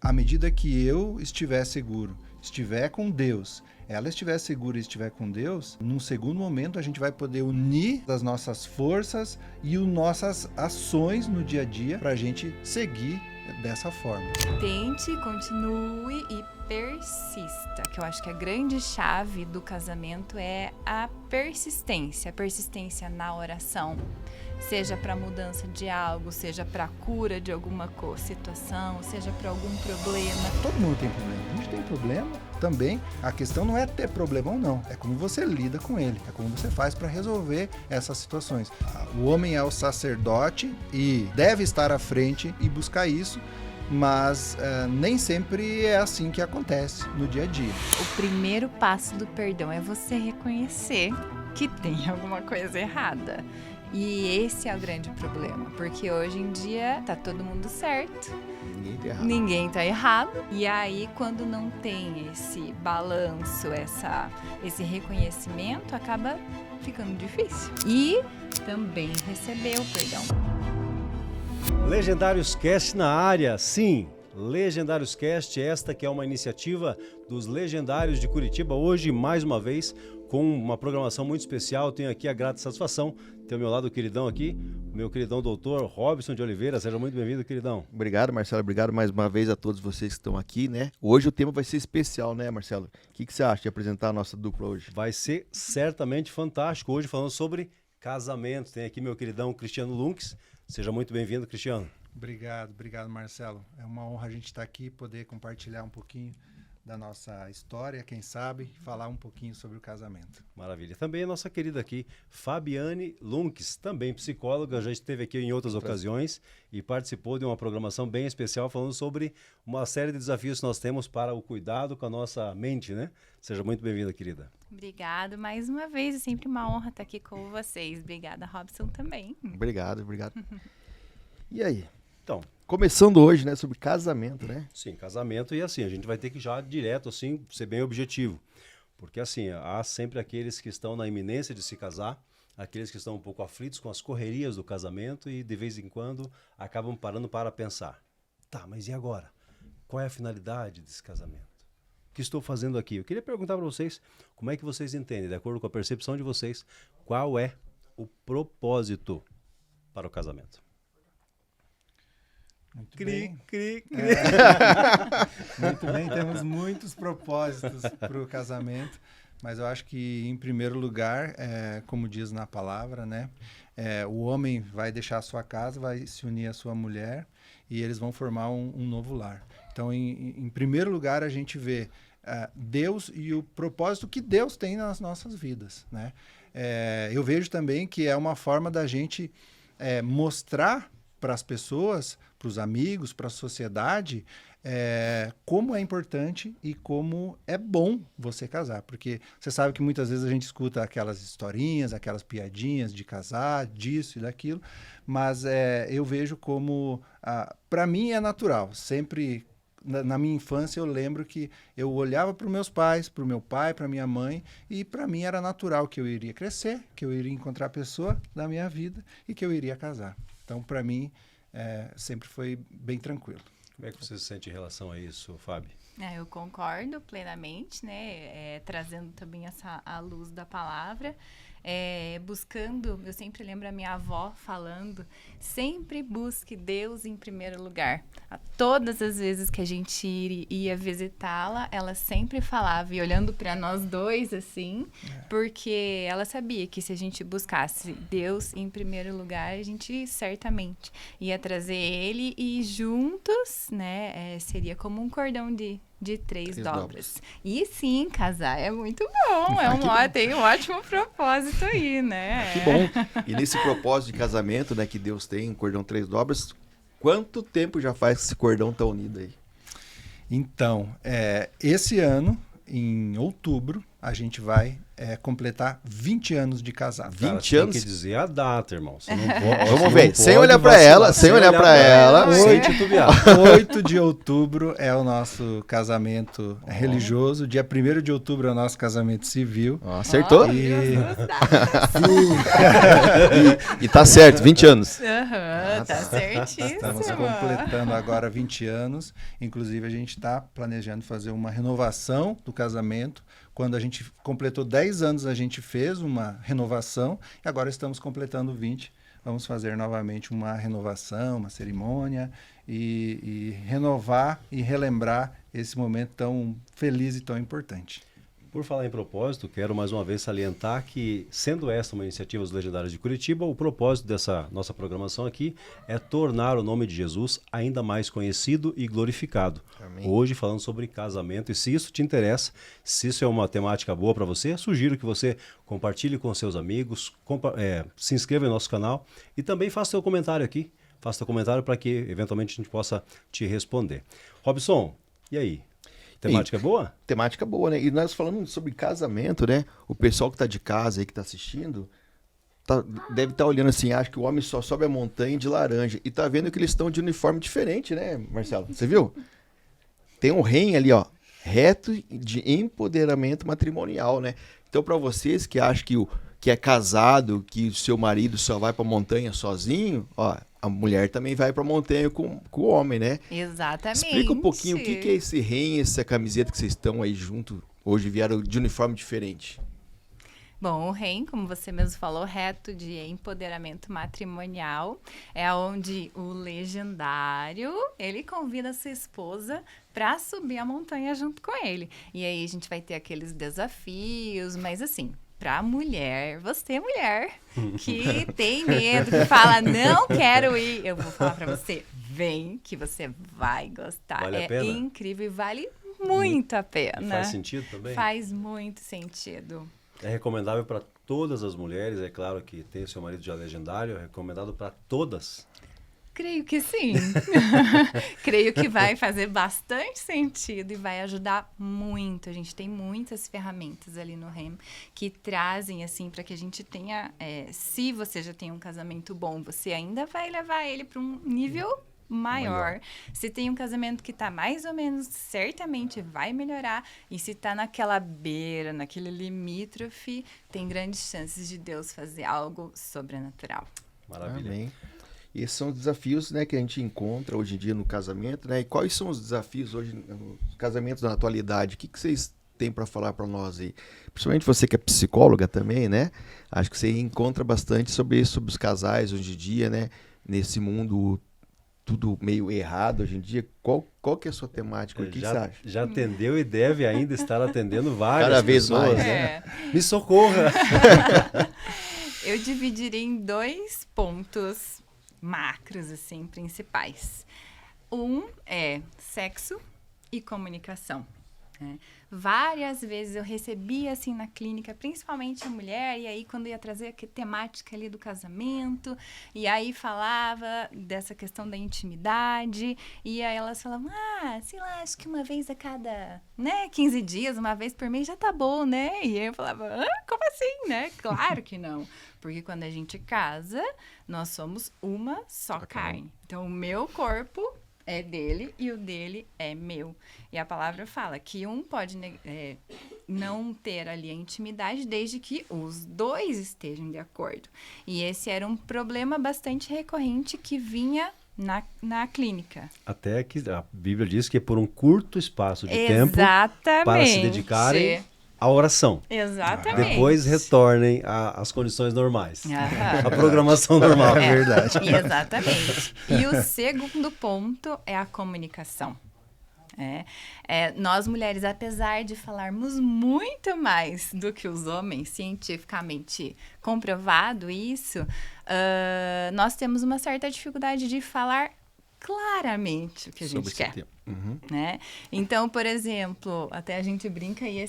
à medida que eu estiver seguro, estiver com Deus, ela estiver segura e estiver com Deus, num segundo momento a gente vai poder unir as nossas forças e as nossas ações no dia a dia para a gente seguir dessa forma. Tente, continue e persista, que eu acho que a grande chave do casamento é a persistência na oração, seja para mudança de algo, seja para cura de alguma situação, seja para algum problema. Todo mundo tem problema, a gente tem problema também. A questão não é ter problema ou não, é como você lida com ele, é como você faz para resolver essas situações. O homem é o sacerdote e deve estar à frente e buscar isso, mas nem sempre é assim que acontece no dia a dia. O primeiro passo do perdão é você reconhecer que tem alguma coisa errada. E esse é o grande problema, porque hoje em dia tá todo mundo certo, ninguém tá errado. E aí, quando não tem esse balanço, esse reconhecimento, acaba ficando difícil. E também receber o perdão. Legendários Cast na área, sim. Legendários Cast, esta que é uma iniciativa dos Legendários de Curitiba. Hoje, mais uma vez, com uma programação muito especial. Tenho aqui a grata satisfação de ter ao meu lado o queridão aqui, o meu queridão doutor Robson de Oliveira. Seja muito bem-vindo, queridão. Obrigado, Marcelo. Obrigado mais uma vez a todos vocês que estão aqui, né? Hoje o tema vai ser especial, né, Marcelo? O que você acha de apresentar a nossa dupla hoje? Vai ser certamente fantástico. Hoje falando sobre casamento. Tem aqui meu queridão Cristiano Lunks. Seja muito bem-vindo, Cristiano. Obrigado, Marcelo. É uma honra a gente estar aqui, poder compartilhar um pouquinho da nossa história, quem sabe, falar um pouquinho sobre o casamento. Maravilha. Também a nossa querida aqui, Fabiane Lunks, também psicóloga, já esteve aqui em outras ocasiões e participou de uma programação bem especial falando sobre uma série de desafios que nós temos para o cuidado com a nossa mente, né? Seja muito bem-vinda, querida. Obrigado mais uma vez, é sempre uma honra estar aqui com vocês. Obrigada, Robson, também. Obrigado. E aí? Então, começando hoje, né, sobre casamento, né? Sim, casamento e assim, a gente vai ter que já direto, assim, ser bem objetivo. Porque assim, há sempre aqueles que estão na iminência de se casar, aqueles que estão um pouco aflitos com as correrias do casamento e de vez em quando acabam parando para pensar. Tá, mas e agora? Qual é a finalidade desse casamento? O que estou fazendo aqui? Eu queria perguntar para vocês, como é que vocês entendem, de acordo com a percepção de vocês, qual é o propósito para o casamento? Muito bem, temos muitos propósitos para o casamento, mas eu acho que, em primeiro lugar, como diz na palavra, né, o homem vai deixar a sua casa, vai se unir à sua mulher e eles vão formar um novo lar. Então, em primeiro lugar, a gente vê Deus e o propósito que Deus tem nas nossas vidas, né? Eu vejo também que é uma forma da gente mostrar para as pessoas, para os amigos, para a sociedade, como é importante e como é bom você casar. Porque você sabe que muitas vezes a gente escuta aquelas historinhas, aquelas piadinhas de casar, disso e daquilo, mas eu vejo como, para mim é natural. Sempre, na minha infância, eu lembro que eu olhava para os meus pais, para o meu pai, para a minha mãe, e para mim era natural que eu iria crescer, que eu iria encontrar a pessoa da minha vida e que eu iria casar. Então, para mim, sempre foi bem tranquilo. Como é que você se sente em relação a isso, Fábio? Eu concordo plenamente, né? Trazendo também a luz da palavra. Buscando, eu sempre lembro a minha avó falando, sempre busque Deus em primeiro lugar. Todas as vezes que a gente ia visitá-la, ela sempre falava, e olhando para nós dois assim, porque ela sabia que se a gente buscasse Deus em primeiro lugar, a gente certamente ia trazer Ele e juntos, né, seria como um cordão de três dobras. E sim, casar é muito bom. Tem um ótimo propósito aí, né? Que bom. E nesse propósito de casamento, né, que Deus tem, cordão 3 dobras, quanto tempo já faz que esse cordão tá unido aí? Então, esse ano, em outubro, a gente vai completar 20 anos de casado. 20 anos? Tem que dizer a data, irmão. Você não pode, Vamos ver, sem olhar pra ela, sem olhar pra ela. Sem titubear. 8 de outubro é o nosso casamento religioso. Dia 1º de outubro é o nosso casamento civil. Acertou? E tá certo, 20 anos. Tá certíssimo. estamos completando agora 20 anos. Inclusive, a gente está planejando fazer uma renovação do casamento. Quando a gente completou 10 anos, a gente fez uma renovação. E agora estamos completando 20. Vamos fazer novamente uma renovação, uma cerimônia. E renovar e relembrar esse momento tão feliz e tão importante. Por falar em propósito, quero mais uma vez salientar que, sendo esta uma iniciativa dos Legendários de Curitiba, o propósito dessa nossa programação aqui é tornar o nome de Jesus ainda mais conhecido e glorificado. Amém. Hoje falando sobre casamento, e se isso te interessa, se isso é uma temática boa para você, sugiro que você compartilhe com seus amigos, se inscreva no nosso canal e também faça seu comentário aqui. Faça seu comentário para que eventualmente a gente possa te responder. Robson, e aí? Temática boa? Temática boa, né? E nós falando sobre casamento, né? O pessoal que tá de casa aí, que tá assistindo, deve estar olhando assim, acha que o homem só sobe a montanha de laranja. E tá vendo que eles estão de uniforme diferente, né, Marcelo? Você viu? Tem um rei ali, ó, reto de empoderamento matrimonial, né? Então, para vocês que acham que é casado, que o seu marido só vai pra montanha sozinho, ó, a mulher também vai pra montanha com o homem, né? Exatamente. Explica um pouquinho o que é esse rei, essa camiseta que vocês estão aí junto, hoje vieram de uniforme diferente. Bom, o REM, como você mesmo falou, reto de empoderamento matrimonial, é onde o legendário, ele convida a sua esposa para subir a montanha junto com ele. E aí a gente vai ter aqueles desafios, mas assim, pra mulher, você mulher, que tem medo, que fala, não quero ir, eu vou falar pra você, vem, que você vai gostar. Vale a pena? Incrível e vale muito a pena. E faz sentido também? Faz muito sentido. É recomendável para todas as mulheres, é claro que tem o seu marido já legendário, é recomendado para todas? Creio que sim. Creio que vai fazer bastante sentido e vai ajudar muito. A gente tem muitas ferramentas ali no REM que trazem, assim, para que a gente tenha... se você já tem um casamento bom, você ainda vai levar ele para um nível maior. Se tem um casamento que tá mais ou menos, certamente vai melhorar. E se tá naquela beira, naquele limítrofe, tem grandes chances de Deus fazer algo sobrenatural. Maravilha. Amém. E esses são os desafios, né, que a gente encontra hoje em dia no casamento, né? E quais são os desafios hoje nos casamentos na atualidade? O que vocês têm para falar para nós aí? Principalmente você que é psicóloga também, né? Acho que você encontra bastante sobre isso, sobre os casais hoje em dia, né? Nesse mundo tudo meio errado hoje em dia. Qual que é a sua temática? O que você acha? Já atendeu e deve ainda estar atendendo várias cada vez pessoas, mais, né? Me socorra! Eu dividiria em 2 pontos macros, assim, principais. Um é sexo e comunicação. Né? Várias vezes eu recebia, assim, na clínica, principalmente a mulher, e aí quando ia trazer a temática ali do casamento, e aí falava dessa questão da intimidade, e aí elas falavam, sei lá, acho que uma vez a cada, 15 dias, uma vez por mês já tá bom, né? E aí eu falava, como assim, né? Claro que não. Porque quando a gente casa, nós somos uma só carne. Então, o meu corpo é dele e o dele é meu. E a palavra fala que um pode não ter ali a intimidade desde que os dois estejam de acordo. E esse era um problema bastante recorrente que vinha na clínica. Até que a Bíblia diz que é por um curto espaço de tempo para se dedicarem à oração. Exatamente. Depois retornem às condições normais. A programação normal. É verdade. Exatamente. E o segundo ponto é a comunicação. Nós mulheres, apesar de falarmos muito mais do que os homens, cientificamente comprovado isso, nós temos uma certa dificuldade de falar claramente o que a gente quer. Uhum. Né? Então, por exemplo, até a gente brinca e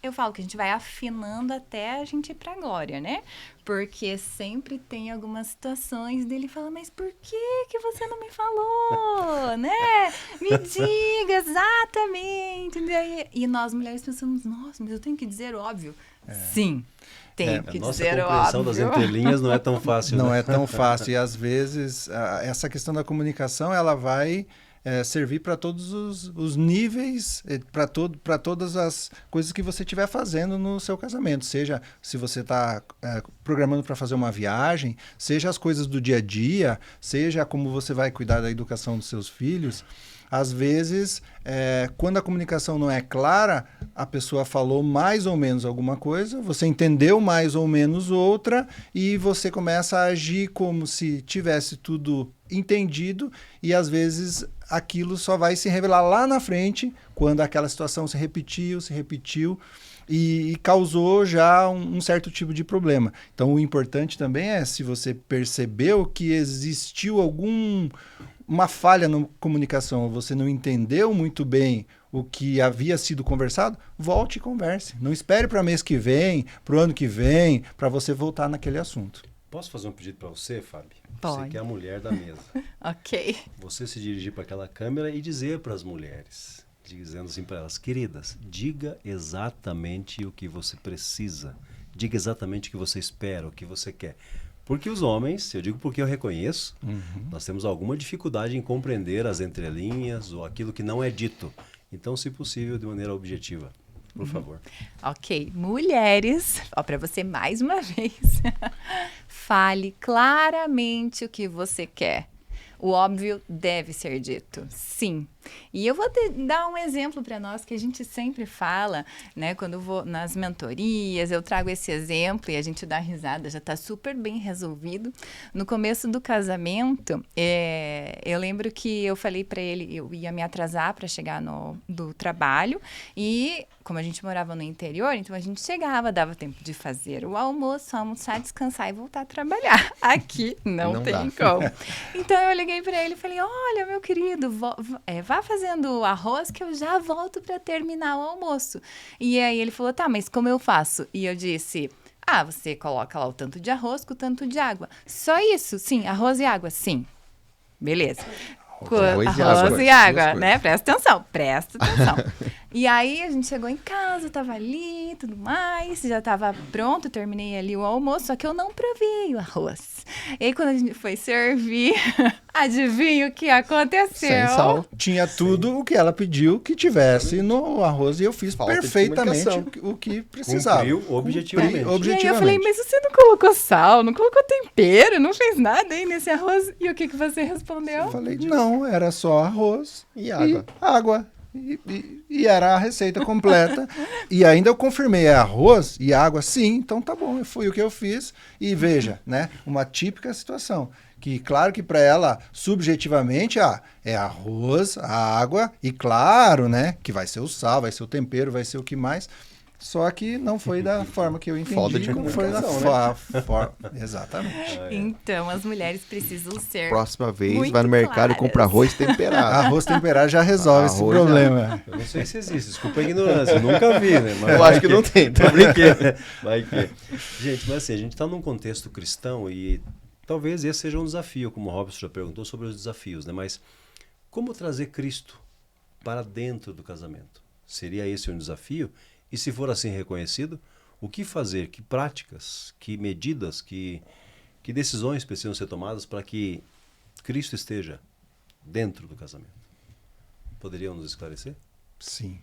eu falo que a gente vai afinando até a gente ir pra glória, né? Porque sempre tem algumas situações dele fala, mas por que você não me falou, né? Me diga, Exatamente. E nós mulheres pensamos, nossa, mas eu tenho que dizer óbvio. Sim, tem que dizer óbvio. A nossa compreensão das entrelinhas não é tão fácil. Não né? é tão fácil. E às vezes essa questão da comunicação ela vai servir para todos os níveis, para todas as coisas que você estiver fazendo no seu casamento. Seja se você está programando para fazer uma viagem, seja as coisas do dia a dia, seja como você vai cuidar da educação dos seus filhos. Às vezes, quando a comunicação não é clara, a pessoa falou mais ou menos alguma coisa, você entendeu mais ou menos outra e você começa a agir como se tivesse tudo entendido e às vezes aquilo só vai se revelar lá na frente quando aquela situação se repetiu e causou já um certo tipo de problema. Então, o importante também é, se você percebeu que existiu uma falha na comunicação, você não entendeu muito bem o que havia sido conversado, volte e converse. Não espere para mês que vem, para o ano que vem, para você voltar naquele assunto. Posso fazer um pedido para você, Fábio? Pode. Você que é a mulher da mesa. Ok. Você se dirigir para aquela câmera e dizer para as mulheres, dizendo assim para elas, queridas, diga exatamente o que você precisa. Diga exatamente o que você espera, o que você quer. Porque os homens, eu digo porque eu reconheço, nós temos alguma dificuldade em compreender as entrelinhas ou aquilo que não é dito. Então, se possível, de maneira objetiva. Por favor. Ok. Mulheres, para você mais uma vez, fale claramente o que você quer. O óbvio deve ser dito, sim. E eu vou dar um exemplo para nós que a gente sempre fala, né? Quando eu vou nas mentorias, eu trago esse exemplo e a gente dá risada, já está super bem resolvido. No começo do casamento, eu lembro que eu falei para ele, eu ia me atrasar para chegar do trabalho e, como a gente morava no interior, então a gente chegava, dava tempo de fazer o almoço, almoçar, descansar e voltar a trabalhar. Aqui não tem como. Então eu liguei para ele e falei, olha, meu querido, vá fazendo arroz que eu já volto para terminar o almoço. E aí ele falou, tá, mas como eu faço? E eu disse, você coloca lá o tanto de arroz com o tanto de água. Só isso? Sim. Arroz e água? Sim. Beleza. Arroz e água, né? Presta atenção. E aí a gente chegou em casa, tava ali, tudo mais, já tava pronto, terminei ali o almoço, só que eu não provei o arroz. E aí quando a gente foi servir, adivinha o que aconteceu? Sem sal. Tinha tudo o que ela pediu que tivesse no arroz e eu fiz perfeitamente o que precisava. Cumpriu objetivamente. E aí eu falei, mas você não colocou sal, não colocou tempero, não fez nada aí nesse arroz? E o que você respondeu? Eu falei, não, era só arroz e água. E era a receita completa. E ainda eu confirmei, arroz e água, sim, então tá bom, foi o que eu fiz. E veja, né, uma típica situação, que claro que para ela, subjetivamente, é arroz, água, e claro, né, que vai ser o sal, vai ser o tempero, vai ser o que mais... Só que não foi da forma que eu entendi. Falta de como foi da forma. Exatamente. Então, as mulheres precisam ser Próxima vez, vai no mercado e compra arroz temperado. Arroz temperado já resolve esse problema. Eu não sei se existe, desculpa a ignorância, eu nunca vi, né? Mas eu acho que não tem, tô brincando. Vai que. Gente, mas assim, a gente está num contexto cristão e talvez esse seja um desafio, como o Robson já perguntou sobre os desafios, né? Mas como trazer Cristo para dentro do casamento? Seria esse um desafio? E se for assim reconhecido, o que fazer, que práticas, que medidas, que decisões precisam ser tomadas para que Cristo esteja dentro do casamento? Poderiam nos esclarecer? Sim.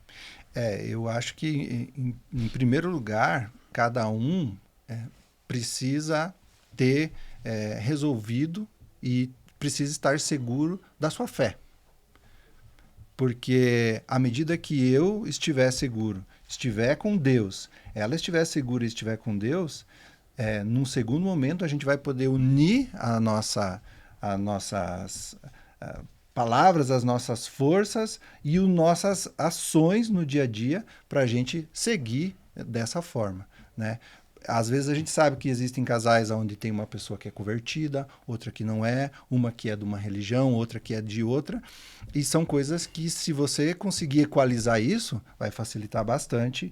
Eu acho que, em primeiro lugar, cada um precisa ter resolvido e precisa estar seguro da sua fé. Porque à medida que eu estiver seguro, estiver com Deus, ela estiver segura e estiver com Deus, num segundo momento a gente vai poder unir as nossas palavras, as nossas forças e as nossas ações no dia a dia para a gente seguir dessa forma, né? Às vezes a gente sabe que existem casais onde tem uma pessoa que é convertida, outra que não é, uma que é de uma religião, outra que é de outra, e são coisas que, se você conseguir equalizar isso, vai facilitar bastante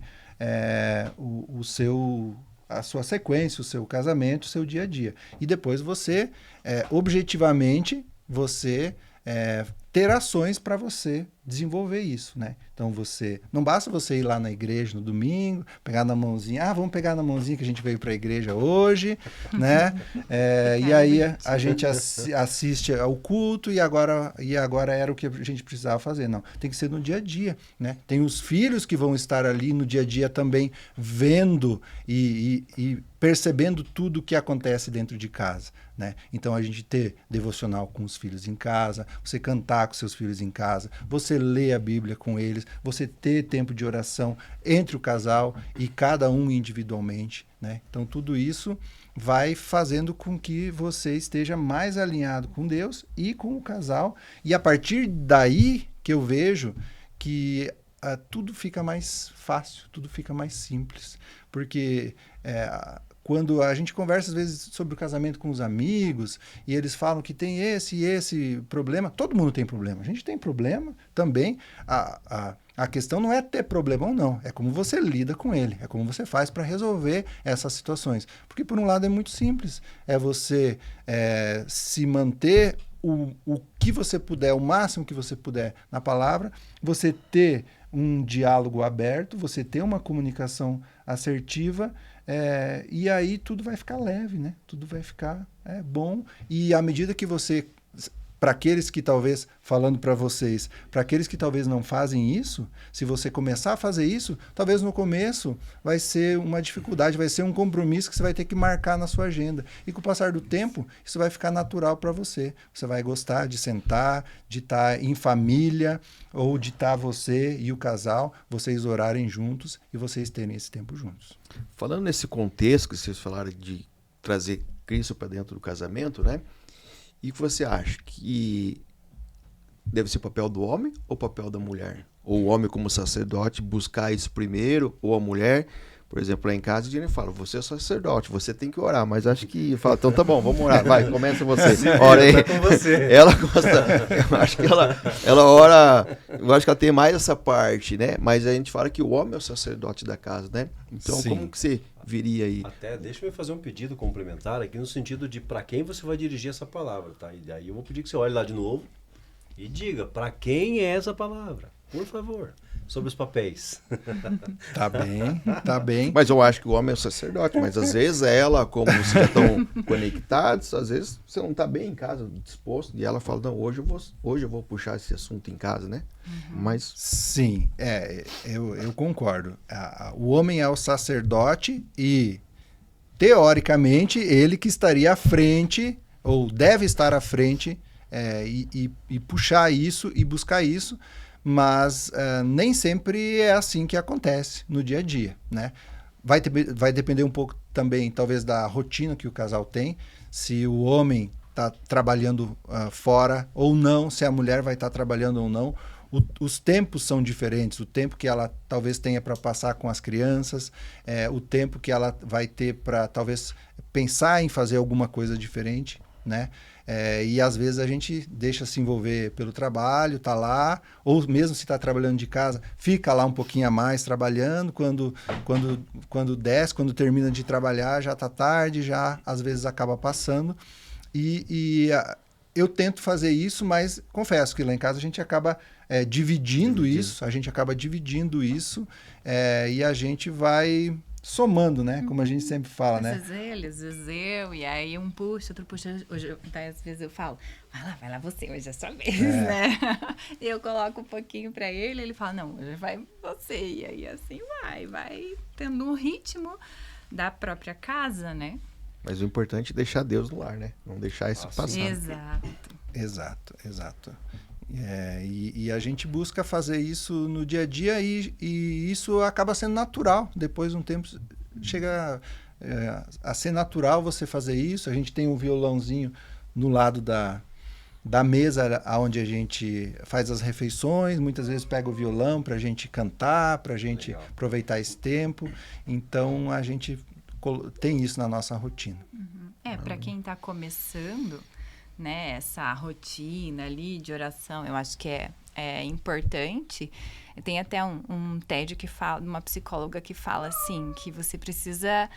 a sua sequência, o seu casamento, o seu dia a dia. E depois você, objetivamente, você ter ações para você desenvolver isso, né? Então não basta você ir lá na igreja no domingo, pegar na mãozinha, vamos pegar na mãozinha que a gente veio para a igreja hoje, né? E aí a gente assiste ao culto e agora era o que a gente precisava fazer. Não, tem que ser no dia a dia, né? Tem os filhos que vão estar ali no dia a dia também vendo e percebendo tudo o que acontece dentro de casa, né? Então a gente ter devocional com os filhos em casa, você cantar com seus filhos em casa, você ler a Bíblia com eles, você ter tempo de oração entre o casal e cada um individualmente, né? Então tudo isso vai fazendo com que você esteja mais alinhado com Deus e com o casal, e a partir daí que eu vejo que tudo fica mais fácil, tudo fica mais simples, porque quando a gente conversa às vezes sobre o casamento com os amigos e eles falam que tem esse e esse problema, todo mundo tem problema, a gente tem problema também, a questão não é ter problema ou não, é como você lida com ele, é como você faz para resolver essas situações, porque por um lado é muito simples, é você se manter o que você puder, o máximo que você puder na palavra, você ter um diálogo aberto, você ter uma comunicação assertiva, e aí tudo vai ficar leve, né? Tudo vai ficar bom. E à medida que você, para aqueles que talvez, falando para vocês, para aqueles que talvez não fazem isso, se você começar a fazer isso, talvez no começo vai ser uma dificuldade, vai ser um compromisso que você vai ter que marcar na sua agenda. E com o passar do tempo, isso vai ficar natural para você. Você vai gostar de sentar, de estar em família, ou de estar você e o casal, vocês orarem juntos e vocês terem esse tempo juntos. Falando nesse contexto que vocês falaram de trazer Cristo para dentro do casamento, né? E que você acha que deve ser papel do homem ou papel da mulher? Ou o homem como sacerdote buscar isso primeiro, ou a mulher? Por exemplo, lá em casa, a gente fala, você é sacerdote, você tem que orar, mas acho que fala, então tá bom, vamos orar, vai, começa você. Ora aí. Com você. Ela gosta, eu acho que ela ora, eu acho que ela tem mais essa parte, né? Mas a gente fala que o homem é o sacerdote da casa, né? Então, Sim. como que você viria aí? Até deixa eu fazer um pedido complementar aqui no sentido de para quem você vai dirigir essa palavra, tá? E daí eu vou pedir que você olhe lá de novo e diga para quem é essa palavra, por favor, sobre os papéis. Tá bem, tá bem. Mas eu acho que o homem é o sacerdote, mas às vezes ela, como vocês já estão conectados, às vezes você não está bem em casa, disposto, e ela fala, não, hoje eu vou puxar esse assunto em casa, né? Mas Sim, eu concordo. O homem é o sacerdote e, teoricamente, ele que estaria à frente, ou deve estar à frente, e puxar isso e buscar isso, mas nem sempre é assim que acontece no dia a dia, né? Vai depender um pouco também, talvez, da rotina que o casal tem, se o homem está trabalhando fora ou não, se a mulher vai estar trabalhando ou não. Os tempos são diferentes, o tempo que ela talvez tenha para passar com as crianças, o tempo que ela vai ter para talvez pensar em fazer alguma coisa diferente, né? E às vezes a gente deixa se envolver pelo trabalho, tá lá, ou mesmo se está trabalhando de casa, fica lá um pouquinho a mais trabalhando, quando desce, quando termina de trabalhar, já tá tarde, já às vezes acaba passando. Eu tento fazer isso, mas confesso que lá em casa a gente acaba dividindo isso, e a gente vai somando, né? Como a gente sempre fala, né? Às vezes eu, e aí um puxa, outro puxa. Hoje, às vezes eu falo, vai lá você, hoje é sua vez, né? E eu coloco um pouquinho pra ele fala, não, hoje vai você. E aí assim vai tendo um ritmo da própria casa, né? Mas o importante é deixar Deus no lar, né? Não deixar isso passar. Exato. E a gente busca fazer isso no dia a dia e isso acaba sendo natural. Depois de um tempo chega a ser natural você fazer isso. A gente tem um violãozinho no lado da mesa onde a gente faz as refeições. Muitas vezes pega o violão para a gente cantar, para a gente aproveitar esse tempo. Então a gente tem isso na nossa rotina. Para quem está começando, né, essa rotina ali de oração, eu acho que é importante. Tem até um TED que fala, uma psicóloga que fala assim, que você precisa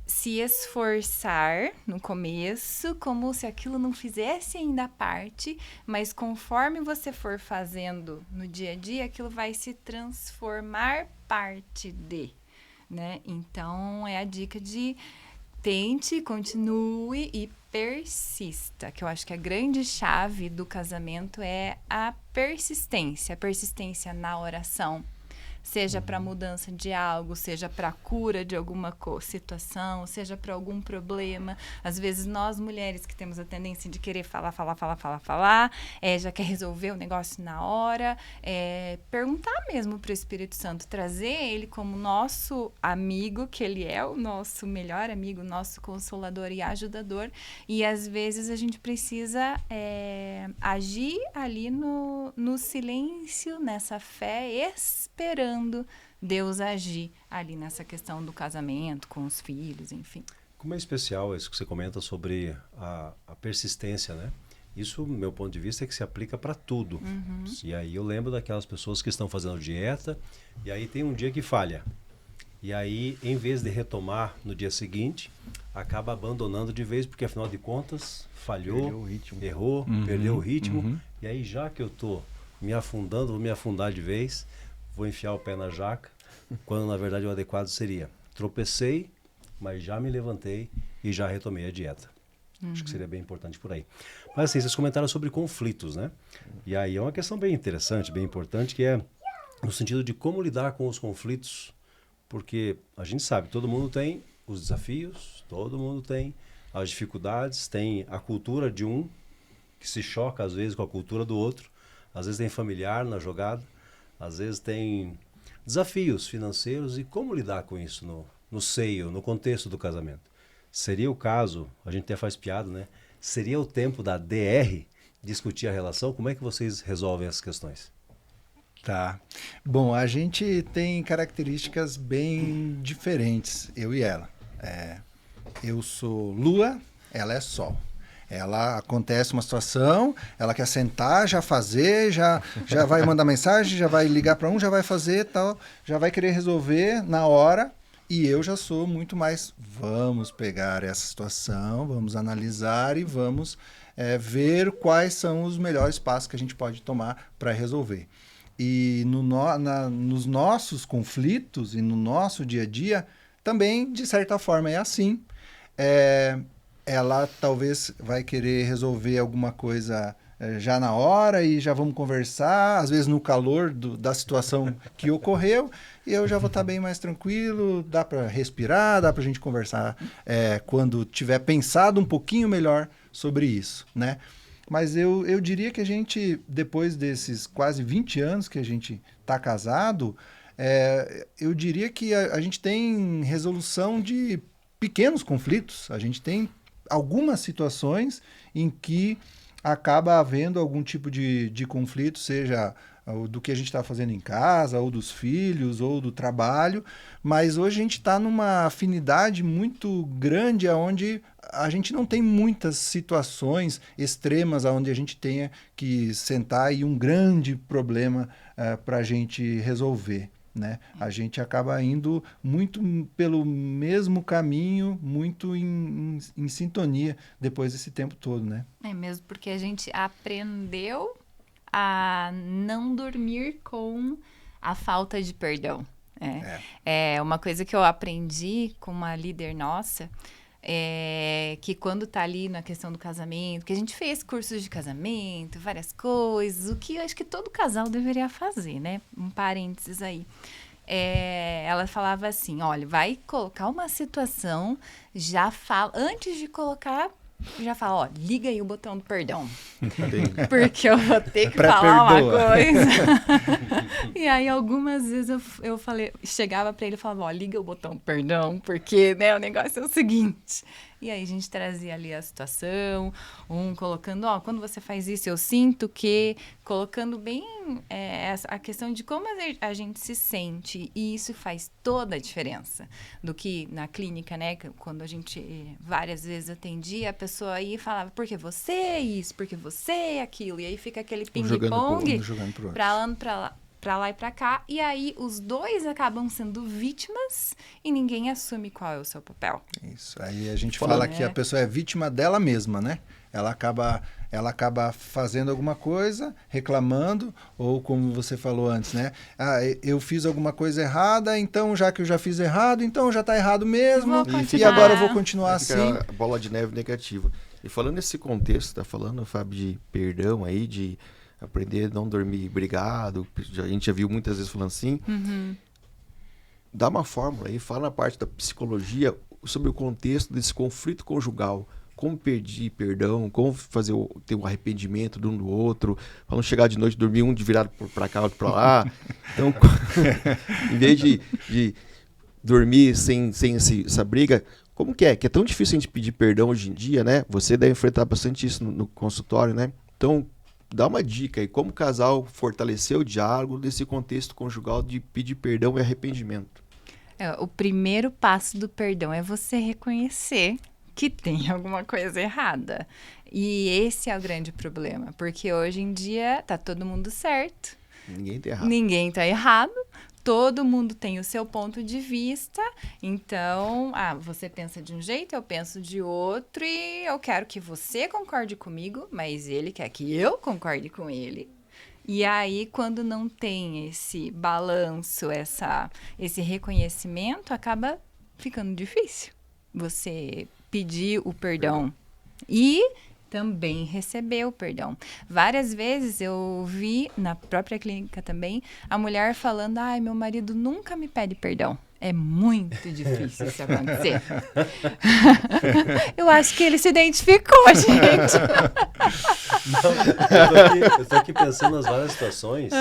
se esforçar no começo, como se aquilo não fizesse ainda parte, mas conforme você for fazendo no dia a dia, aquilo vai se transformar parte de, né? Então, é a dica de tente, continue e persista, que eu acho que a grande chave do casamento é a persistência na oração. Seja para mudança de algo, seja para cura de alguma situação, seja para algum problema. Às vezes, nós mulheres que temos a tendência de querer falar, já quer resolver o negócio na hora, perguntar mesmo para o Espírito Santo, trazer ele como nosso amigo, que ele é o nosso melhor amigo, nosso consolador e ajudador. E às vezes a gente precisa agir ali no silêncio, nessa fé, esperando Deus agir ali nessa questão do casamento, com os filhos, enfim. Como é especial isso que você comenta sobre a persistência, né? Isso, do meu ponto de vista, é que se aplica para tudo. Uhum. E aí eu lembro daquelas pessoas que estão fazendo dieta, e aí tem um dia que falha. E aí, em vez de retomar no dia seguinte, acaba abandonando de vez, porque afinal de contas, falhou, errou, perdeu o ritmo. E aí, já que eu estou me afundando, vou me afundar de vez, vou enfiar o pé na jaca, quando na verdade o adequado seria: tropecei, mas já me levantei e já retomei a dieta. Acho que seria bem importante por aí. Mas assim, vocês comentaram sobre conflitos, né? E aí é uma questão bem interessante, bem importante, que é no sentido de como lidar com os conflitos, porque a gente sabe, todo mundo tem os desafios, todo mundo tem as dificuldades, tem a cultura de um que se choca às vezes com a cultura do outro, às vezes tem familiar na jogada, às vezes tem desafios financeiros, e como lidar com isso no seio, no contexto do casamento. Seria o caso, a gente até faz piada, né? Seria o tempo da DR discutir a relação? Como é que vocês resolvem essas questões? Tá. Bom, a gente tem características bem diferentes, eu e ela. Eu sou lua, ela é sol. Ela acontece uma situação, ela quer sentar, já fazer, já vai mandar mensagem, já vai ligar para um, já vai fazer tal, já vai querer resolver na hora. E eu já sou muito mais, vamos pegar essa situação, vamos analisar e vamos ver quais são os melhores passos que a gente pode tomar para resolver. E nos nossos conflitos e no nosso dia a dia, também, de certa forma, é assim. Ela talvez vai querer resolver alguma coisa já na hora e já vamos conversar, às vezes no calor da situação que ocorreu, e eu já vou estar bem mais tranquilo, dá para respirar, dá para a gente conversar quando tiver pensado um pouquinho melhor sobre isso, né? Mas eu diria que a gente, depois desses quase 20 anos que a gente está casado, eu diria que a gente tem resolução de pequenos conflitos. A gente tem algumas situações em que acaba havendo algum tipo de conflito, seja do que a gente está fazendo em casa, ou dos filhos, ou do trabalho, mas hoje a gente está numa afinidade muito grande, onde a gente não tem muitas situações extremas onde a gente tenha que sentar e um grande problema para a gente resolver, né? A gente acaba indo muito pelo mesmo caminho, muito em sintonia depois desse tempo todo, né? É mesmo porque a gente aprendeu a não dormir com a falta de perdão. É uma coisa que eu aprendi com uma líder nossa, que quando tá ali na questão do casamento, que a gente fez cursos de casamento, várias coisas, o que eu acho que todo casal deveria fazer, né? Um parênteses aí. Ela falava assim, olha, vai colocar uma situação, já fala, antes de colocar, já fala, ó, liga aí o botão do perdão. Porque eu vou ter que falar uma coisa. E aí, algumas vezes eu falei, chegava pra ele e falava, ó, liga o botão do perdão, porque, né, o negócio é o seguinte. E aí a gente trazia ali a situação, colocando, ó, quando você faz isso, eu sinto que, colocando bem a questão de como a gente se sente, e isso faz toda a diferença. Do que na clínica, né, quando a gente várias vezes atendia, a pessoa aí falava, porque você é isso, porque você é aquilo, e aí fica aquele ping-pong, pra pra lá e pra cá, e aí os dois acabam sendo vítimas e ninguém assume qual é o seu papel. Isso. Aí a gente fala que a pessoa é vítima dela mesma, né? Ela acaba fazendo alguma coisa, reclamando, ou como você falou antes, né? Ah, eu fiz alguma coisa errada, então já que eu já fiz errado, então já está errado mesmo, e agora eu vou continuar assim. A bola de neve negativa. E falando nesse contexto, tá falando, Fábio, de perdão aí, de aprender a não dormir brigado, a gente já viu muitas vezes falando assim. Dá uma fórmula aí, fala na parte da psicologia sobre o contexto desse conflito conjugal. Como pedir perdão, como ter um arrependimento de um do outro, para não chegar de noite, dormir um de virado para cá, outro para lá. Então, em vez de dormir sem essa briga, como que é? Que é tão difícil a gente pedir perdão hoje em dia, né? Você deve enfrentar bastante isso no consultório, né? Então, dá uma dica aí, como o casal fortalecer o diálogo nesse contexto conjugal de pedir perdão e arrependimento. O primeiro passo do perdão é você reconhecer que tem alguma coisa errada. E esse é o grande problema, porque hoje em dia tá todo mundo certo. Ninguém tá errado. Ninguém tá errado. Todo mundo tem o seu ponto de vista. Então, você pensa de um jeito, eu penso de outro e eu quero que você concorde comigo, mas ele quer que eu concorde com ele. E aí, quando não tem esse balanço, esse reconhecimento, acaba ficando difícil você pedir o perdão e também receber o perdão. Várias vezes eu vi, na própria clínica também, a mulher falando, meu marido nunca me pede perdão. É muito difícil isso acontecer. Eu acho que ele se identificou, gente. Eu estou aqui pensando nas várias situações,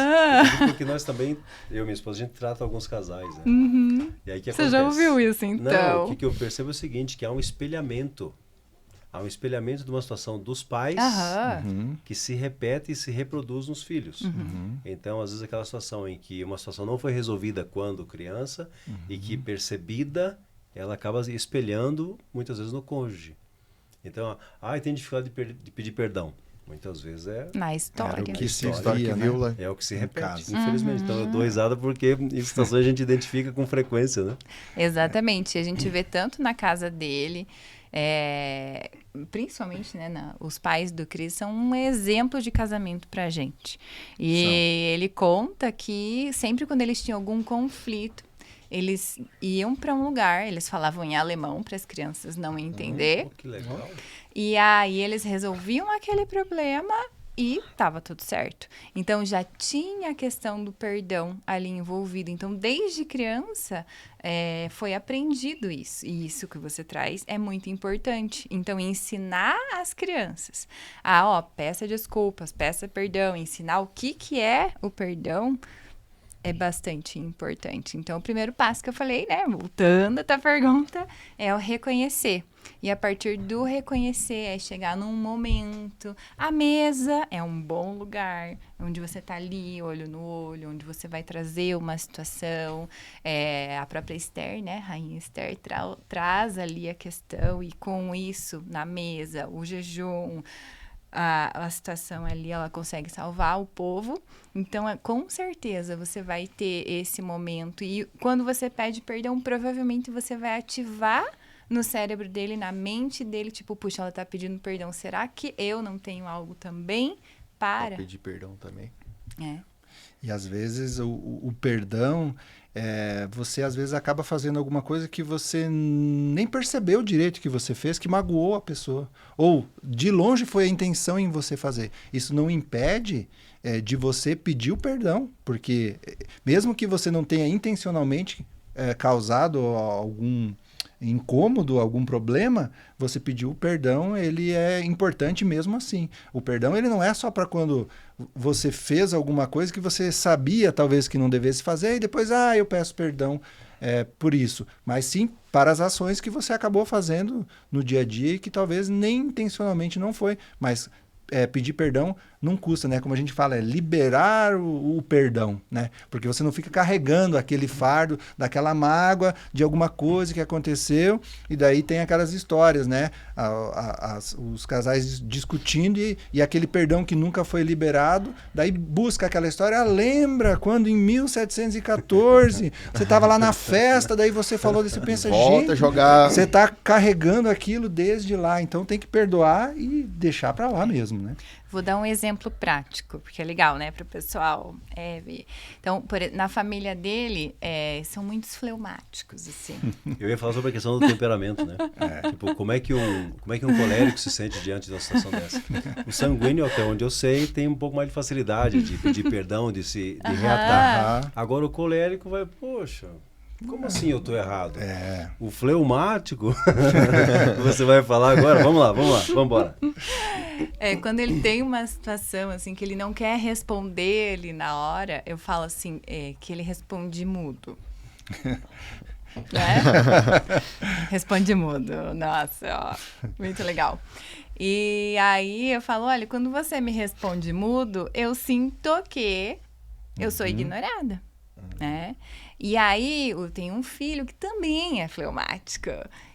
porque nós também, eu e minha esposa, a gente trata alguns casais, né? E aí, Você já ouviu isso, então? Não, o que eu percebo é o seguinte, que há um espelhamento. Há um espelhamento de uma situação dos pais que se repete e se reproduz nos filhos. Então, às vezes, aquela situação em que uma situação não foi resolvida quando criança e que percebida, ela acaba espelhando muitas vezes no cônjuge. Então, tem dificuldade de pedir perdão. Muitas vezes na história. O que se história, via, né? É o que se repete, infelizmente. Então, eu dou risada porque em situações a gente identifica com frequência, né? Exatamente. A gente vê tanto na casa dele... principalmente, né, os pais do Cris são um exemplo de casamento pra gente. E ele conta que sempre quando eles tinham algum conflito, eles iam para um lugar, eles falavam em alemão para as crianças não entender. Que legal. E aí eles resolviam aquele problema e estava tudo certo. Então, já tinha a questão do perdão ali envolvido. Então, desde criança, foi aprendido isso. E isso que você traz é muito importante. Então, ensinar as crianças peça desculpas, peça perdão, ensinar o que é o perdão é bastante importante. Então, o primeiro passo que eu falei, né, voltando a tua pergunta, é o reconhecer. E a partir do reconhecer, é chegar num momento. A mesa é um bom lugar, onde você tá ali, olho no olho, onde você vai trazer uma situação. A própria Esther, né, Rainha Esther, traz ali a questão, e com isso, na mesa, o jejum, a situação ali, ela consegue salvar o povo. Então, com certeza, você vai ter esse momento. E quando você pede perdão, provavelmente você vai ativar no cérebro dele, na mente dele, tipo, puxa, ela tá pedindo perdão. Será que eu não tenho algo também para pedir perdão também? E às vezes o perdão, você às vezes acaba fazendo alguma coisa que você nem percebeu direito que você fez, que magoou a pessoa. Ou de longe foi a intenção em você fazer. Isso não impede de você pedir o perdão, porque mesmo que você não tenha intencionalmente causado algum incômodo, algum problema, você pediu o perdão, ele é importante mesmo assim. O perdão, ele não é só para quando você fez alguma coisa que você sabia talvez que não devesse fazer e depois, eu peço perdão por isso. Mas sim para as ações que você acabou fazendo no dia a dia e que talvez nem intencionalmente não foi, mas pedir perdão não custa, né? Como a gente fala, é liberar o perdão, né? Porque você não fica carregando aquele fardo daquela mágoa de alguma coisa que aconteceu, e daí tem aquelas histórias, né? Os casais discutindo e aquele perdão que nunca foi liberado, daí busca aquela história, lembra quando em 1714 você estava lá na festa, daí você falou desse pensamento, volta a jogar. Você está carregando aquilo desde lá, então tem que perdoar e deixar para lá mesmo, né? Vou dar um exemplo prático, porque é legal, né, para o pessoal ver. Então, na família dele, são muitos fleumáticos, assim. Eu ia falar sobre a questão do temperamento, né? Tipo, como é que um colérico se sente diante de uma situação dessa? O sanguíneo, até onde eu sei, tem um pouco mais de facilidade de pedir perdão, de reatar. Agora o colérico vai, poxa... Como assim eu tô errado? O fleumático, você vai falar agora? Vamos lá, vamos embora. Quando ele tem uma situação assim que ele não quer responder ali na hora, eu falo assim, que ele responde mudo. Né? Responde mudo. Nossa, ó, muito legal. E aí eu falo, olha, quando você me responde mudo, eu sinto que eu sou ignorada, né? E aí, eu tenho um filho que também é fleumático.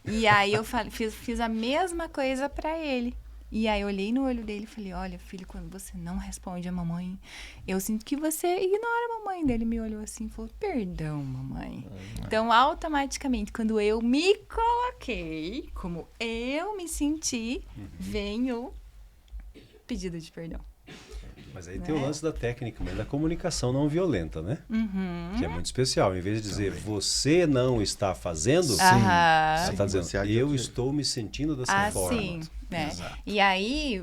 E aí, eu fiz a mesma coisa pra ele. E aí, eu olhei no olho dele e falei, olha, filho, quando você não responde a mamãe, eu sinto que você ignora a mamãe. Daí ele me olhou assim e falou, perdão, mamãe. Então, automaticamente, quando eu me coloquei, como eu me senti, vem o pedido de perdão. Mas aí tem o lance da técnica, da comunicação não violenta, né? Que é muito especial. Em vez de dizer, você não está fazendo, você está dizendo, eu estou me sentindo dessa forma. Sim, né? E aí,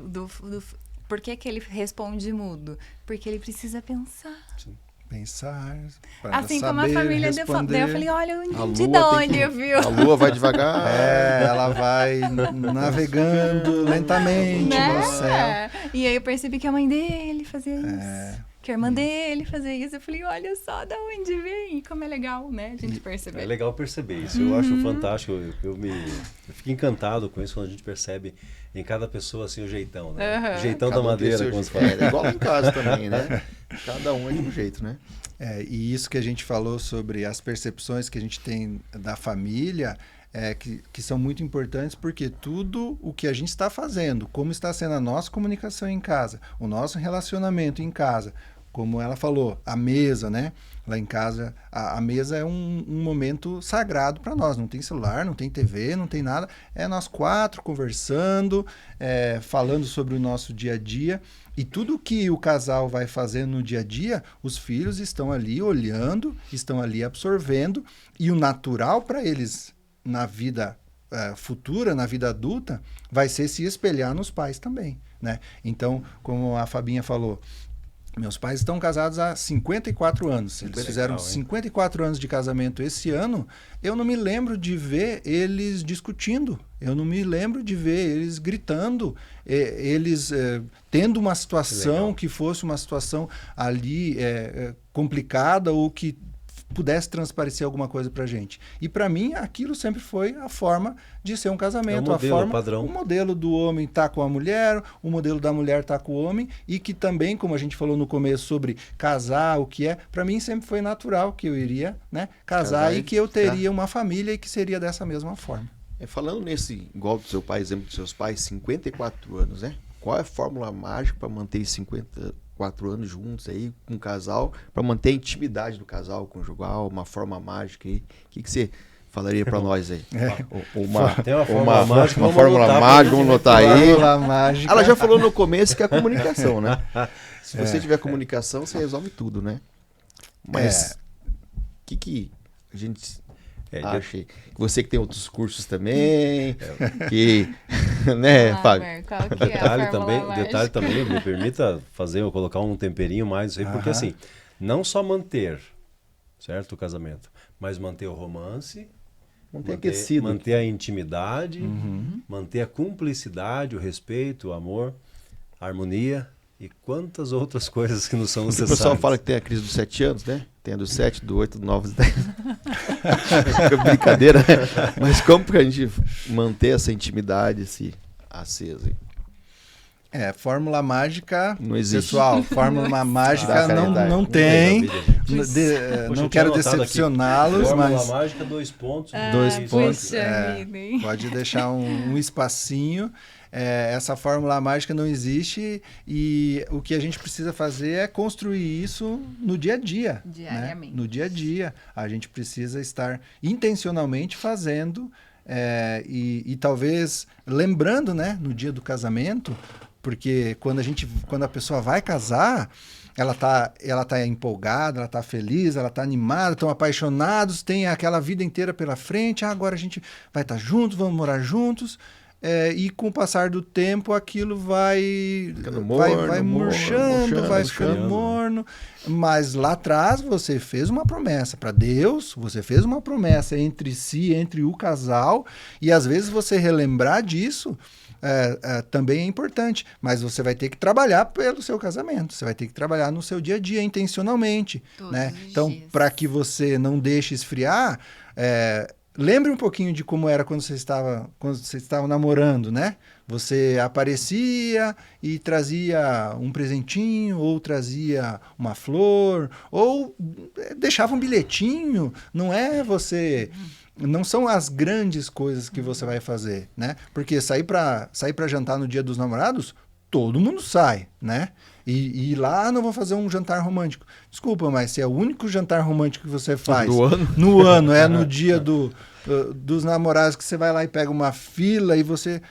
por que ele responde mudo? Porque ele precisa pensar. Sim. Pensar, assim como a família deu, eu falei, olha, eu entendi de onde, viu? A lua vai devagar. Ela vai navegando lentamente no céu. E aí eu percebi que a mãe dele fazia isso. Que a irmã dele fazia isso. Eu falei, olha só de onde vem. Como é legal, né? A gente perceber. É legal perceber isso. Eu acho fantástico. Eu fico encantado com isso quando a gente percebe em cada pessoa assim o jeitão, né? O jeitão da madeira, como se fala. É igual em casa também, né? Cada um é de um jeito, né? E isso que a gente falou sobre as percepções que a gente tem da família, que são muito importantes, porque tudo o que a gente está fazendo, como está sendo a nossa comunicação em casa, o nosso relacionamento em casa, como ela falou, a mesa, né? Lá em casa, a mesa é um momento sagrado para nós. Não tem celular, não tem TV, não tem nada. É nós quatro conversando, falando sobre o nosso dia a dia. E tudo que o casal vai fazendo no dia a dia, os filhos estão ali olhando, estão ali absorvendo. E o natural para eles na vida futura, na vida adulta, vai ser se espelhar nos pais também, né? Então, como a Fabinha falou, meus pais estão casados há 54 anos. Eles fizeram 54 anos de casamento esse ano. Eu não me lembro de ver eles discutindo. Eu não me lembro de ver eles gritando. Eles tendo uma situação que fosse uma situação ali complicada ou que pudesse transparecer alguma coisa pra gente. E para mim, aquilo sempre foi a forma de ser um casamento. É o modelo, a forma, padrão. O modelo do homem tá com a mulher, o modelo da mulher tá com o homem, e que também, como a gente falou no começo sobre casar, o que é, para mim sempre foi natural que eu iria, né, casar e que eu teria uma família e que seria dessa mesma forma. Falando nesse, igual do seu pai, exemplo dos seus pais, 54 anos, né? Qual é a fórmula mágica para manter 54 anos juntos aí com um casal, para manter a intimidade do casal conjugal, uma forma mágica aí? O que você falaria para nós aí? Uma fórmula mágica, vamos notar aí. Mágica. Ela já falou no começo que é a comunicação, né? Se você tiver comunicação, você resolve tudo, né? Mas o que a gente acha? Você que tem outros cursos também, que, né, Fábio? Qual que é a fórmula Detalhe também, me permita colocar um temperinho mais aí, porque assim, não só manter, certo, o casamento, mas manter o romance, manter a intimidade, manter a cumplicidade, o respeito, o amor, a harmonia e quantas outras coisas que não são necessárias. O pessoal fala que tem a crise dos 7 anos, né? Tem a do 7, do 8, do 9, do 10. Brincadeira, né? Mas como que a gente manter essa intimidade acesa? Fórmula mágica, Não existe. pessoal, fórmula mágica não Puxa tem. vida, gente. Não quero decepcioná-los, Fórmula mas mágica, 2 pontos. dois pontos. Puxa vida, hein? Pode deixar um espacinho. Essa fórmula mágica não existe e o que a gente precisa fazer é construir isso no dia a dia. Diariamente. Né? No dia a dia. A gente precisa estar intencionalmente fazendo e talvez lembrando, né, no dia do casamento, porque quando a pessoa vai casar, ela tá empolgada, ela tá feliz, ela tá animada, estão apaixonados, tem aquela vida inteira pela frente. Agora a gente vai estar juntos, vamos morar juntos. E com o passar do tempo aquilo vai murchando, vai ficando morno. Mas lá atrás você fez uma promessa para Deus, você fez uma promessa entre si, entre o casal, e às vezes você relembrar disso também é importante, mas você vai ter que trabalhar pelo seu casamento, você vai ter que trabalhar no seu dia a dia intencionalmente, né? Então, para que você não deixe esfriar, lembre um pouquinho de como era quando você estava namorando, né? Você aparecia e trazia um presentinho, ou trazia uma flor, ou deixava um bilhetinho. Não são as grandes coisas que você vai fazer, né? Porque sair para jantar no Dia dos Namorados, todo mundo sai, né? E lá não vou fazer um jantar romântico. Desculpa, mas se é o único jantar romântico que você faz no ano, no dia dos namorados, que você vai lá e pega uma fila e você...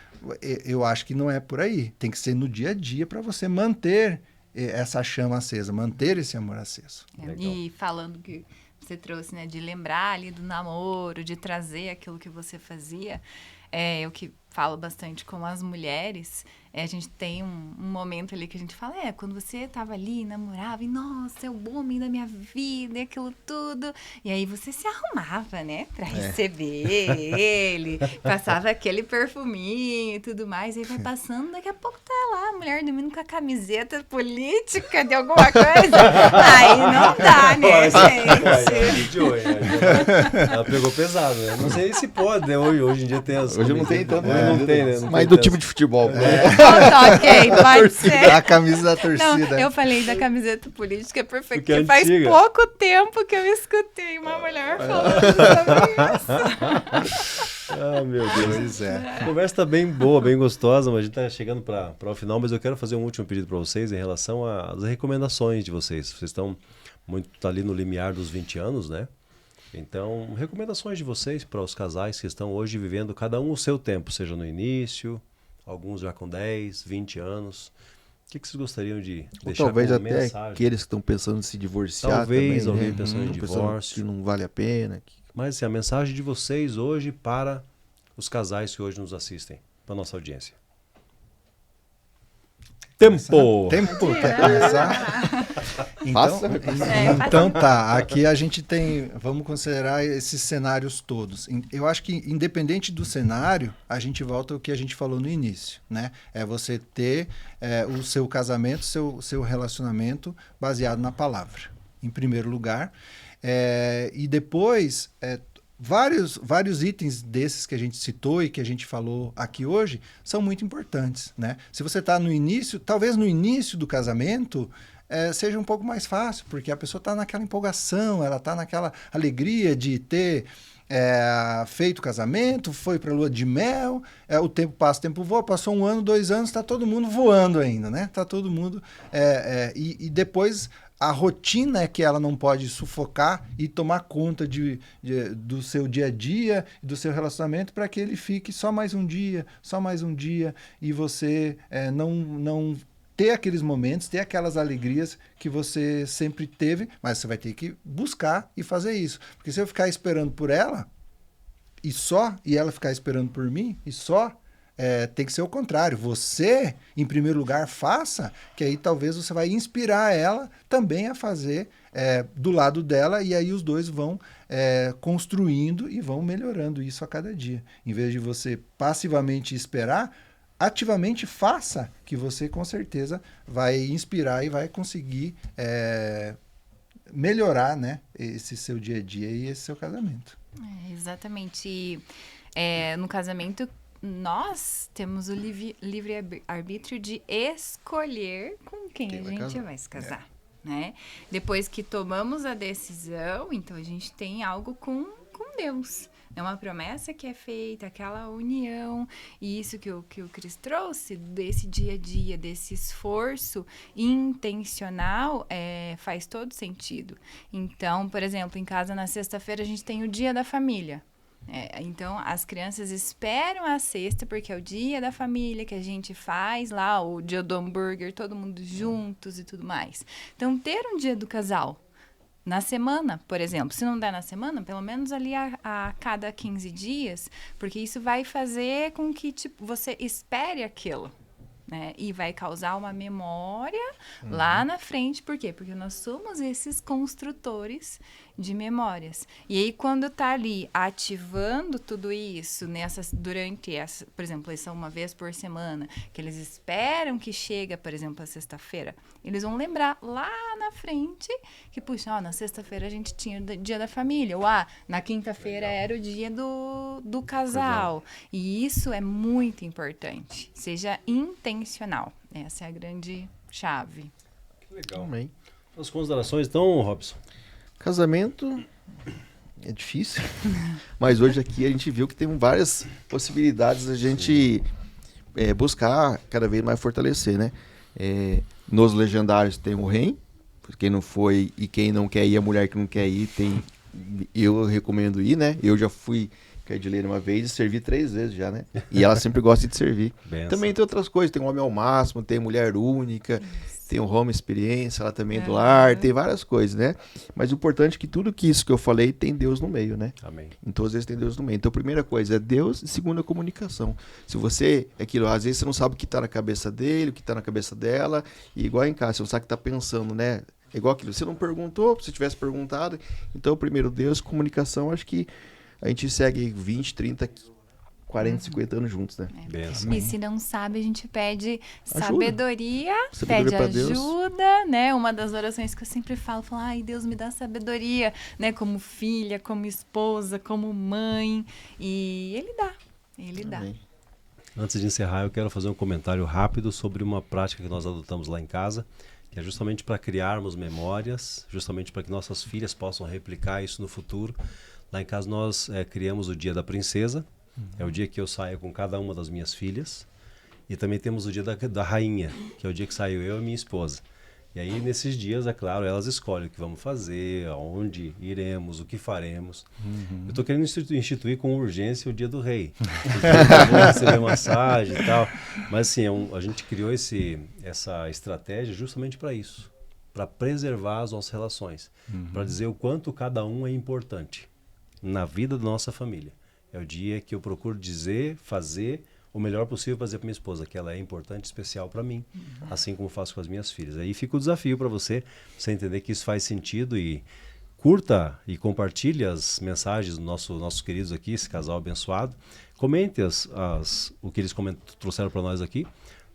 Eu acho que não é por aí. Tem que ser no dia a dia para você manter essa chama acesa, manter esse amor aceso. E falando que você trouxe, né, de lembrar ali do namoro, de trazer aquilo que você fazia, eu que falo bastante com as mulheres, a gente tem um momento ali que a gente fala, quando você tava ali, namorava, e nossa, é o homem da minha vida, e aquilo tudo, e aí você se arrumava, né, pra receber ele, passava aquele perfuminho e tudo mais, e aí vai passando, daqui a pouco tá lá a mulher dormindo com a camiseta política de alguma coisa, aí não dá, né, gente? Ela pegou pesado, né? Não sei se pode, né? Hoje em dia tem as... Hoje não tem tanto, não tem, né? Mas do time de futebol. Ok, pode ser. A camisa da torcida. Não, eu falei da camiseta política porque é faz antiga. pouco tempo que eu escutei uma mulher falando sobre isso. Meu Deus. Pois é. A conversa tá bem boa, bem gostosa, mas a gente tá chegando para o final, mas eu quero fazer um último pedido para vocês em relação às recomendações de vocês. Vocês estão ali no limiar dos 20 anos, né? Então, recomendações de vocês para os casais que estão hoje vivendo cada um o seu tempo, seja no início, alguns já com 10, 20 anos. O que vocês gostariam de deixar talvez como até mensagem? aqueles que estão pensando em se divorciar Talvez também, alguém né? pensando em divórcio. Que não vale a pena. Mas assim, a mensagem de vocês hoje para os casais que hoje nos assistem, para a nossa audiência. Tempo! Tempo, quer começar? Então tá, aqui a gente vamos considerar esses cenários todos. Eu acho que independente do cenário, a gente volta ao que a gente falou no início, né? É você ter o seu casamento, seu relacionamento baseado na palavra, em primeiro lugar. E depois... Vários itens desses que a gente citou e que a gente falou aqui hoje são muito importantes, né? Se você está no início, talvez no início do casamento seja um pouco mais fácil, porque a pessoa está naquela empolgação, ela está naquela alegria de ter feito o casamento, foi para a lua de mel, o tempo passa, o tempo voa, passou 1 ano, 2 anos, está todo mundo voando ainda, né? Está todo mundo... E depois... A rotina é que ela não pode sufocar e tomar conta do seu dia a dia, do seu relacionamento, para que ele fique só mais um dia, e você não ter aqueles momentos, ter aquelas alegrias que você sempre teve, mas você vai ter que buscar e fazer isso. Porque se eu ficar esperando por ela, e ela ficar esperando por mim, tem que ser o contrário. Você, em primeiro lugar, faça, que aí talvez você vai inspirar ela também a fazer do lado dela, e aí os dois vão construindo e vão melhorando isso a cada dia. Em vez de você passivamente esperar, ativamente faça, que você com certeza vai inspirar e vai conseguir melhorar, né, esse seu dia a dia e esse seu casamento. Exatamente. No casamento, nós temos o livre-arbítrio de escolher com quem a gente vai se casar, né? Depois que tomamos a decisão, então a gente tem algo com Deus. É uma promessa que é feita, aquela união, e isso que o Cris trouxe, desse dia a dia, desse esforço intencional, faz todo sentido. Então, por exemplo, em casa na sexta-feira a gente tem o dia da família. Então, as crianças esperam a sexta, porque é o dia da família que a gente faz lá, o dia do hambúrguer, todo mundo juntos e tudo mais. Então, ter um dia do casal na semana, por exemplo, se não der na semana, pelo menos ali a cada 15 dias, porque isso vai fazer com que você espere aquilo, né? E vai causar uma memória lá na frente. Por quê? Porque nós somos esses construtores de memórias. E aí, quando tá ali ativando tudo isso, durante por exemplo, isso é uma vez por semana, que eles esperam que chega, por exemplo, a sexta-feira, eles vão lembrar lá na frente que, puxa, na sexta-feira a gente tinha o dia da família, ou na quinta-feira era o dia do casal. E isso é muito importante. Seja intencional. Essa é a grande chave. Que legal. Amém. As considerações, então, Robson? Casamento é difícil, mas hoje aqui a gente viu que tem várias possibilidades da gente buscar cada vez mais fortalecer, né? Nos legendários tem o rei, quem não foi e quem não quer ir, a mulher que não quer ir, eu recomendo ir, né? Eu já fui com a Edileira uma vez e servi 3 vezes já, né? E ela sempre gosta de servir. Benção. Também tem outras coisas, tem o Homem ao Máximo, tem Mulher Única, tem o Home Experiência, ela também é do lar, tem várias coisas, né? Mas o importante é que tudo isso que eu falei tem Deus no meio, né? Amém. Em todos eles tem Deus no meio. Então, a primeira coisa é Deus e segunda, a comunicação. Se você, às vezes você não sabe o que está na cabeça dele, o que está na cabeça dela, e igual em casa, você não sabe o que está pensando, né? É igual aquilo, você não perguntou, se tivesse perguntado. Então, primeiro Deus, comunicação, acho que a gente segue 20, 30, 40, 50 anos juntos, né? Benção. E se não sabe, a gente pede Ajuda. Sabedoria, pede pra Deus. ajuda, né? Uma das orações que eu sempre falo, ai, Deus me dá sabedoria, né? Como filha, como esposa, como mãe. E Ele dá. Amém. Antes de encerrar, eu quero fazer um comentário rápido sobre uma prática que nós adotamos lá em casa, que é justamente para criarmos memórias, justamente para que nossas filhas possam replicar isso no futuro. Lá em casa nós criamos o Dia da Princesa, é o dia que eu saio com cada uma das minhas filhas, e também temos o Dia da Rainha, que é o dia que saio eu e minha esposa. E aí nesses dias, é claro, elas escolhem o que vamos fazer, aonde iremos, o que faremos. Eu estou querendo instituir com urgência o Dia do Rei. Vamos receber massagem e tal. Mas assim, a gente criou essa estratégia justamente para isso, para preservar as nossas relações, para dizer o quanto cada um é importante na vida da nossa família. É o dia que eu procuro fazer o melhor possível para dizer para minha esposa que ela é importante, especial para mim, assim como faço com as minhas filhas. Aí fica o desafio para você entender que isso faz sentido, e curta e compartilhe as mensagens dos nossos queridos aqui, esse casal abençoado. Comente o que eles trouxeram para nós aqui.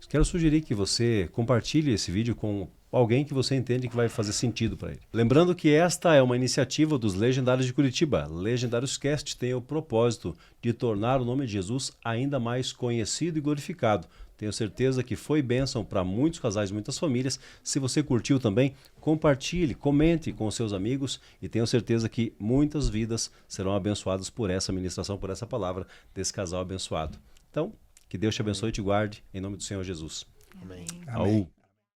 Quero sugerir que você compartilhe esse vídeo com alguém que você entende que vai fazer sentido para ele. Lembrando que esta é uma iniciativa dos Legendários de Curitiba. Legendários Cast tem o propósito de tornar o nome de Jesus ainda mais conhecido e glorificado. Tenho certeza que foi bênção para muitos casais, muitas famílias. Se você curtiu também, compartilhe, comente com os seus amigos, e tenho certeza que muitas vidas serão abençoadas por essa ministração, por essa palavra desse casal abençoado. Então, que Deus te abençoe e te guarde, em nome do Senhor Jesus. Amém. Amém.